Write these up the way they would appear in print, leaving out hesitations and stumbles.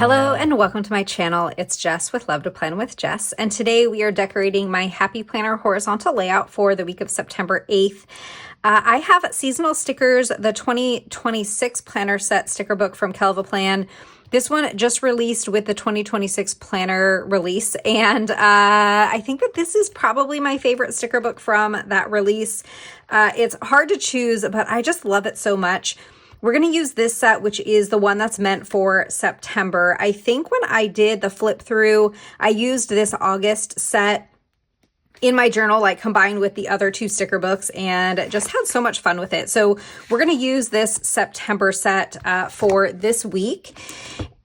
Hello and welcome to my channel. It's Jess with Love to Plan with Jess, and today we are decorating my Happy Planner horizontal layout for the week of September 8th. I have seasonal stickers, the 2026 planner set sticker book from Kelvaplan. This one just released with the 2026 planner release, and I think that this is probably my favorite sticker book from that release. It's hard to choose, but I just love it so much. We're going to use this set, which is the one that's meant for September. I think when I did the flip through, I used this August set in my journal, like combined with the other two sticker books, and just had so much fun with it. So we're going to use this September set for this week.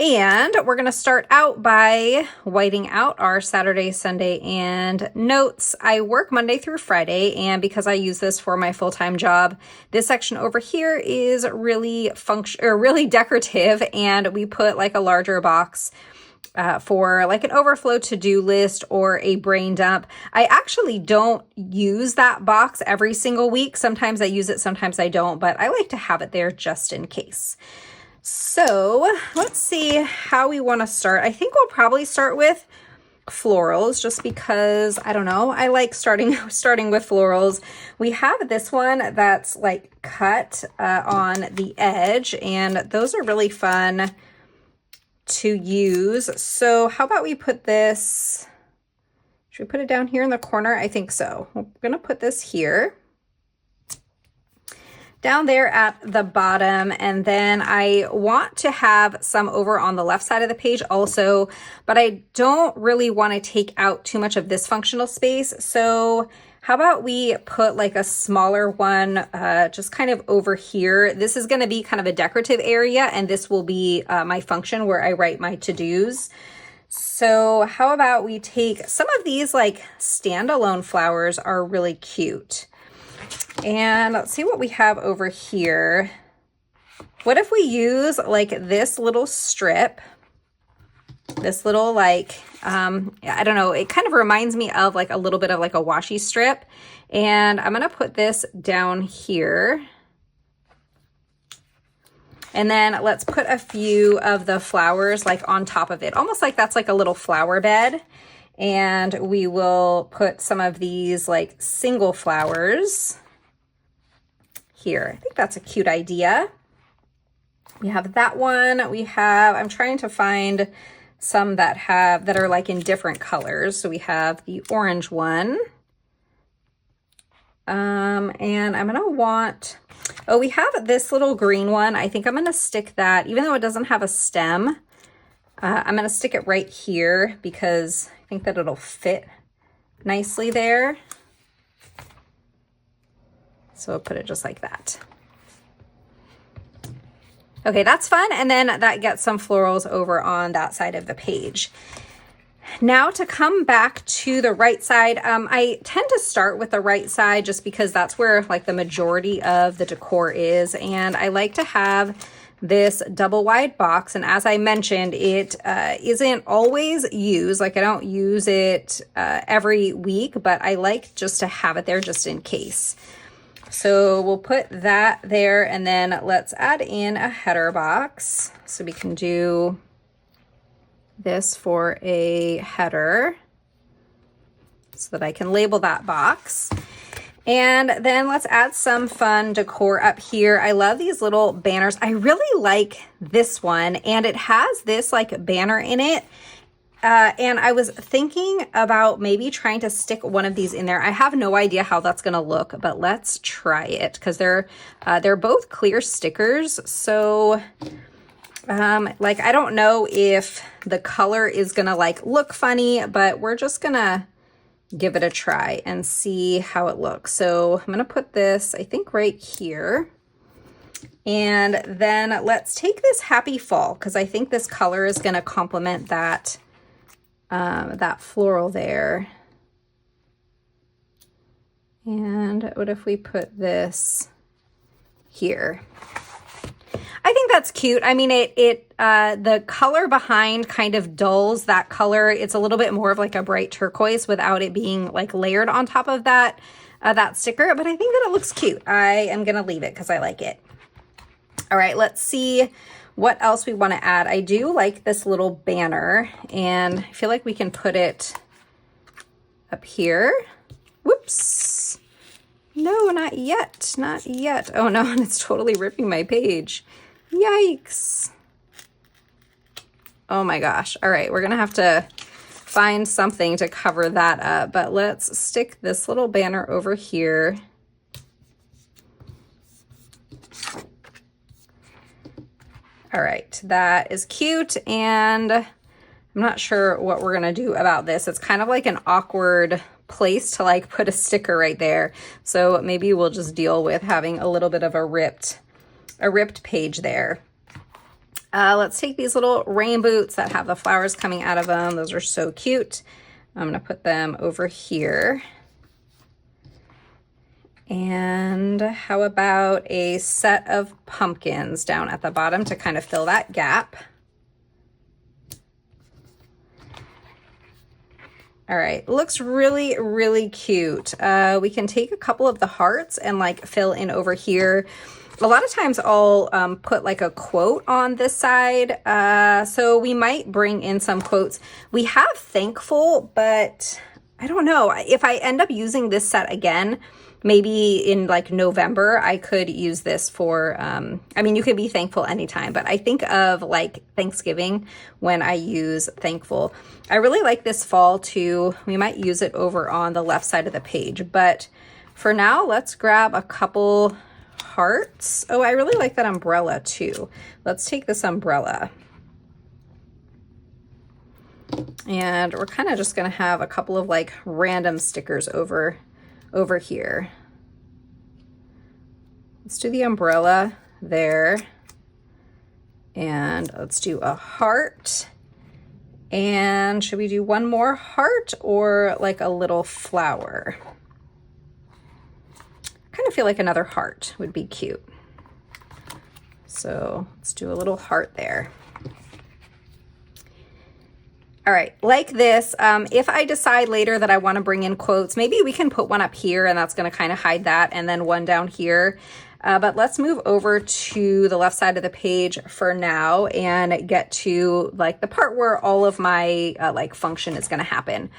And we're going to start out by whiting out our Saturday, Sunday, and notes. I work Monday through Friday, and because I use this for my full-time job, this section over here is really decorative, and we put like a larger box for like an overflow to-do list or a brain dump. I actually don't use that box every single week. Sometimes I use it, sometimes I don't, but I like to have it there just in case. So let's see how we want to start. I think we'll probably start with florals just because, I don't know, I like starting with florals. We have this one that's like cut on the edge, and those are really fun to use. So how about we put this, should we put it down here in the corner? I think so. We're going to put this here, down there at the bottom, and then I want to have some over on the left side of the page also, but I don't really want to take out too much of this functional space. So how about we put like a smaller one just kind of over here. This is going to be kind of a decorative area, and this will be my function where I write my to-dos. So how about we take some of these, like standalone flowers are really cute. And let's see what we have over here. What if we use like this little strip, this little like, I don't know, it kind of reminds me of like a little bit of like a washi strip. And I'm going to put this down here. And then let's put a few of the flowers like on top of it, almost like that's like a little flower bed. And we will put some of these like single flowers here. I think that's a cute idea. We have that one. We have, I'm trying to find some that are like in different colors. So we have the orange one. And I'm gonna want, oh, we have this little green one. I think I'm gonna stick that, even though it doesn't have a stem, I'm gonna stick it right here because I think that it'll fit nicely there. So I'll put it just like that. Okay, that's fun. And then that gets some florals over on that side of the page. Now to come back to the right side, I tend to start with the right side just because that's where like the majority of the decor is. And I like to have this double wide box. And as I mentioned, it isn't always used. Like I don't use it every week, but I like just to have it there just in case. So we'll put that there, and then let's add in a header box. So we can do this for a header so that I can label that box. And then let's add some fun decor up here. I love these little banners. I really like this one, and it has this like banner in it. And I was thinking about maybe trying to stick one of these in there. I have no idea how that's going to look, but let's try it because they're both clear stickers. So like, I don't know if the color is going to like look funny, but we're just going to give it a try and see how it looks. So I'm going to put this, I think, right here. And then let's take this Happy Fall because I think this color is going to complement that that floral there. And what if we put this here? I think that's cute. I mean, the color behind kind of dulls that color. It's a little bit more of like a bright turquoise without it being like layered on top of that sticker, but I think that it looks cute. I am gonna leave it because I like it. All right, let's see what else we want to add. I do like this little banner, and I feel like we can put it up here. Whoops. No, not yet, not yet. Oh no, and it's totally ripping my page. Yikes. Oh my gosh. All right, we're gonna have to find something to cover that up, but let's stick this little banner over here. All right, that is cute, and I'm not sure what we're gonna do about this. It's kind of like an awkward place to like put a sticker right there. So maybe we'll just deal with having a little bit of a ripped page there. Let's take these little rain boots that have the flowers coming out of them. Those are so cute. I'm gonna put them over here. And how about a set of pumpkins down at the bottom to kind of fill that gap? All right, looks really, really cute. We can take a couple of the hearts and like fill in over here. A lot of times I'll put like a quote on this side. So we might bring in some quotes. We have thankful, but I don't know. If I end up using this set again, maybe in like November, I could use this for, I mean, you could be thankful anytime, but I think of like Thanksgiving when I use thankful. I really like this fall too. We might use it over on the left side of the page, but for now, let's grab a couple hearts. Oh, I really like that umbrella too. Let's take this umbrella. And we're kind of just gonna have a couple of like random stickers over here. Let's do the umbrella there. And let's do a heart. And should we do one more heart or like a little flower? I kind of feel like another heart would be cute. So let's do a little heart there. All right, like this, if I decide later that I want to bring in quotes, maybe we can put one up here and that's going to kind of hide that, and then one down here. But let's move over to the left side of the page for now and get to like the part where all of my like function is going to happen.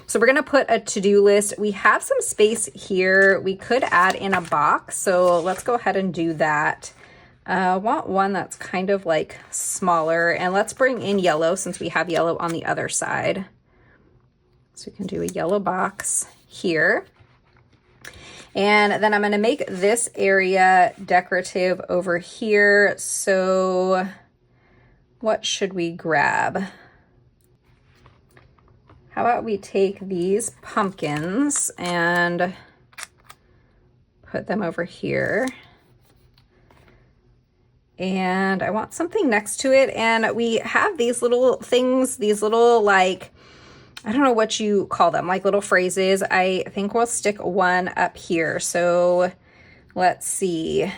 So we're going to put a to-do list. We have some space here. We could add in a box. So let's go ahead and do that. I want one that's kind of like smaller, and let's bring in yellow since we have yellow on the other side. So we can do a yellow box here. And then I'm going to make this area decorative over here. So what should we grab? How about we take these pumpkins and put them over here. And I want something next to it. And we have these little things, these little like, I don't know what you call them, like little phrases. I think we'll stick one up here. So let's see.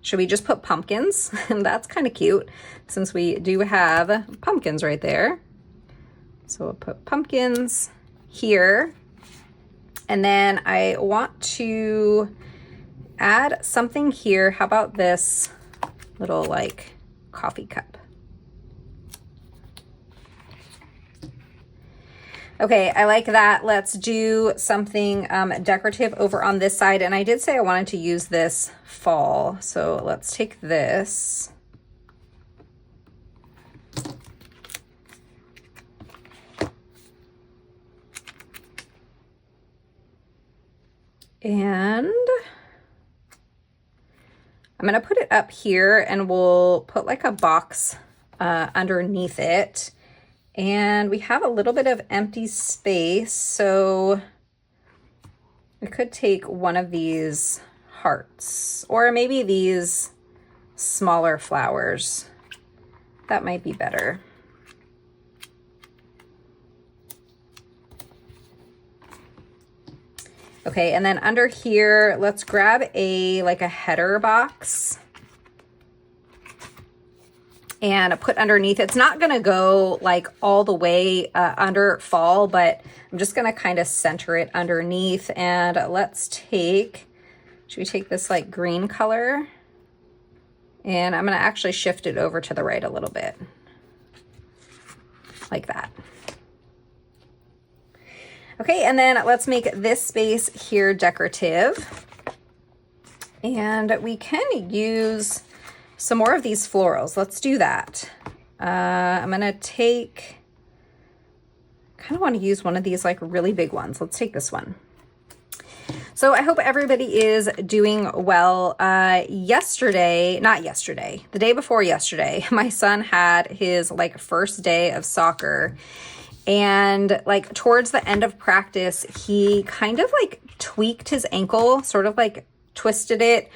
Should we just put pumpkins? That's kind of cute since we do have pumpkins right there. So we'll put pumpkins here. And then I want to add something here. How about this little like coffee cup? Okay, I like that. Let's do something decorative over on this side. And I did say I wanted to use this fall. So let's take this. And I'm gonna put it up here and we'll put like a box underneath it. And we have a little bit of empty space, so we could take one of these hearts or maybe these smaller flowers. That might be better. Okay, and then under here, let's grab like a header box and put underneath. It's not gonna go like all the way under fall, but I'm just gonna kind of center it underneath. And let's take, should we take this like green color? And I'm going to actually shift it over to the right a little bit, like that. Okay, and then let's make this space here decorative. And we can use some more of these florals. Let's do that. I'm going to take, kind of want to use one of these like really big ones. Let's take this one. So I hope everybody is doing well. The day before yesterday, my son had his like first day of soccer, and like towards the end of practice, he kind of like tweaked his ankle, sort of like twisted it.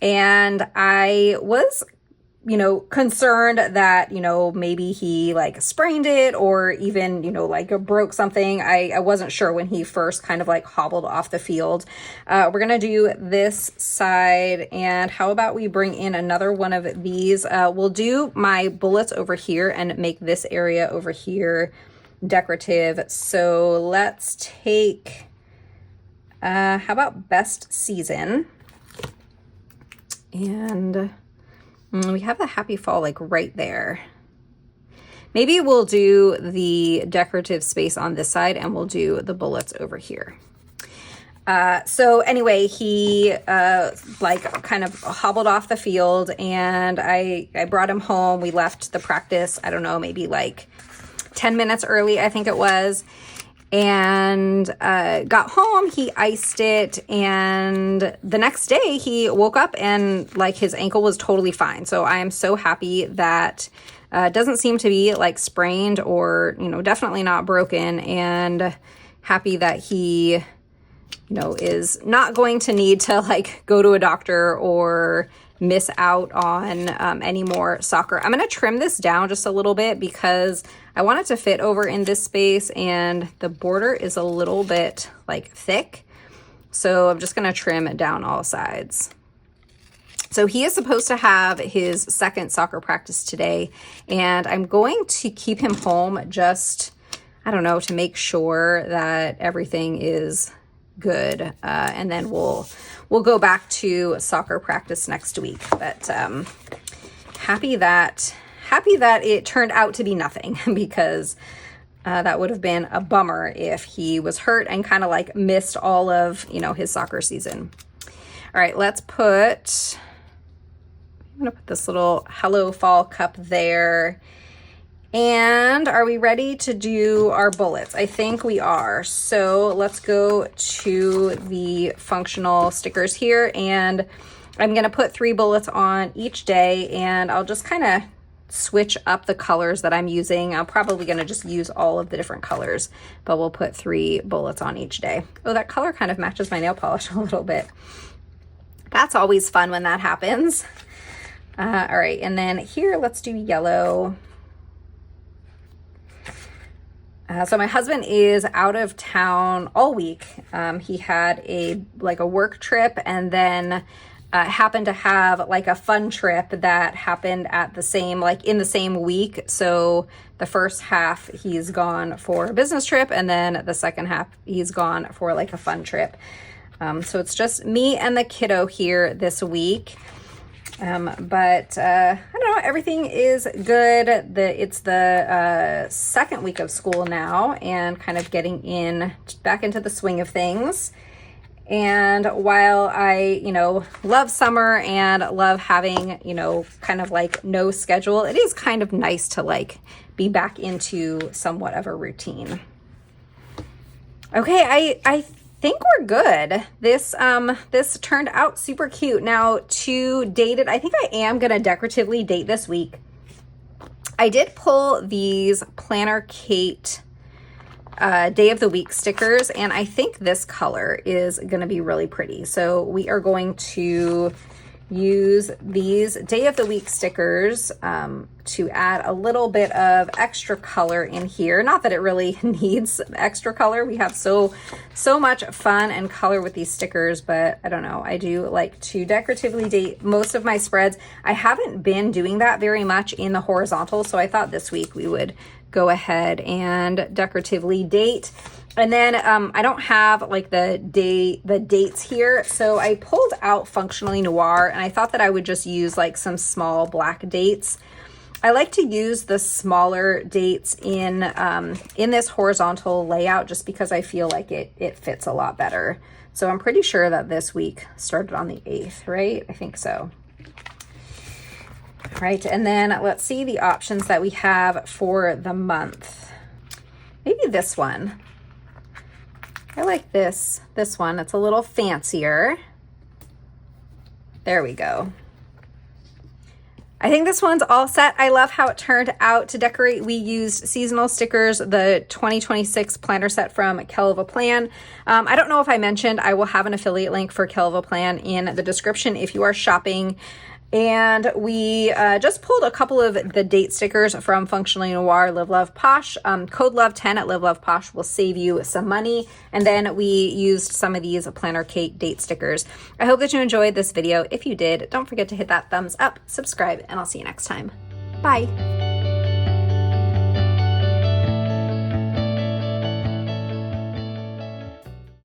And I was, concerned that, maybe he like sprained it or even, like broke something. I wasn't sure when he first kind of like hobbled off the field. We're going to do this side, and how about we bring in another one of these? We'll do my bullets over here and make this area over here decorative. So let's take, how about best season? And we have the happy fall like right there. Maybe we'll do the decorative space on this side and we'll do the bullets over here. So anyway, he like kind of hobbled off the field, and I brought him home. We left the practice, I don't know, maybe like 10 minutes early, I think it was. And got home, he iced it, and the next day he woke up and like his ankle was totally fine. So I am so happy that it doesn't seem to be like sprained or, definitely not broken, and happy that he, is not going to need to like go to a doctor or miss out on any more soccer. I'm going to trim this down just a little bit because I want it to fit over in this space, and the border is a little bit like thick. So I'm just going to trim it down all sides. So he is supposed to have his second soccer practice today, and I'm going to keep him home just, I don't know, to make sure that everything is good. And then we'll go back to soccer practice next week. But happy that it turned out to be nothing, because that would have been a bummer if he was hurt and kind of like missed all of, his soccer season. All right, I'm going to put this little Hello Fall cup there. And are we ready to do our bullets? I think we are. So let's go to the functional stickers here, and I'm going to put 3 bullets on each day, and I'll just kind of switch up the colors that I'm using. I'm probably going to just use all of the different colors, but we'll put 3 bullets on each day. Oh, that color kind of matches my nail polish a little bit. That's always fun when that happens. All right, and then here, let's do yellow. So my husband is out of town all week. He had a work trip, and then happened to have like a fun trip that happened at in the same week. So the first half he's gone for a business trip, and then the second half he's gone for like a fun trip. So it's just me and the kiddo here this week. But I don't know, everything is good. It's the second week of school now, and kind of getting back into the swing of things. And while I, love summer and love having, kind of like no schedule, it is kind of nice to like be back into somewhat of a routine. Okay, I think we're good. This turned out super cute. Now, to date it, I think I am gonna decoratively date this week. I did pull these Planner Kate Day of the Week stickers, and I think this color is gonna be really pretty. So we are going to use these Day of the Week stickers to add a little bit of extra color in here. Not that it really needs extra color. We have so much fun and color with these stickers, but I don't know. I do like to decoratively date most of my spreads. I haven't been doing that very much in the horizontal, so I thought this week we would go ahead and decoratively date. And then I don't have like the dates here, so I pulled out Functionally Noir, and I thought that I would just use like some small black dates. I like to use the smaller dates in this horizontal layout just because I feel like it fits a lot better. So I'm pretty sure that this week started on the 8th, right? I think so. All right, and then let's see the options that we have for the month. Maybe this one. I like this one. It's a little fancier. There we go. I think this one's all set. I love how it turned out to decorate. We used seasonal stickers, the 2026 planner set from Kell of a Plan. I don't know if I mentioned, I will have an affiliate link for Kell of a Plan in the description if you are shopping. And we just pulled a couple of the date stickers from Functionally Noir, Live Love Posh. Code LOVE10 at Live Love Posh will save you some money. And then we used some of these Planner Cake date stickers. I hope that you enjoyed this video. If you did, don't forget to hit that thumbs up, subscribe, and I'll see you next time. Bye.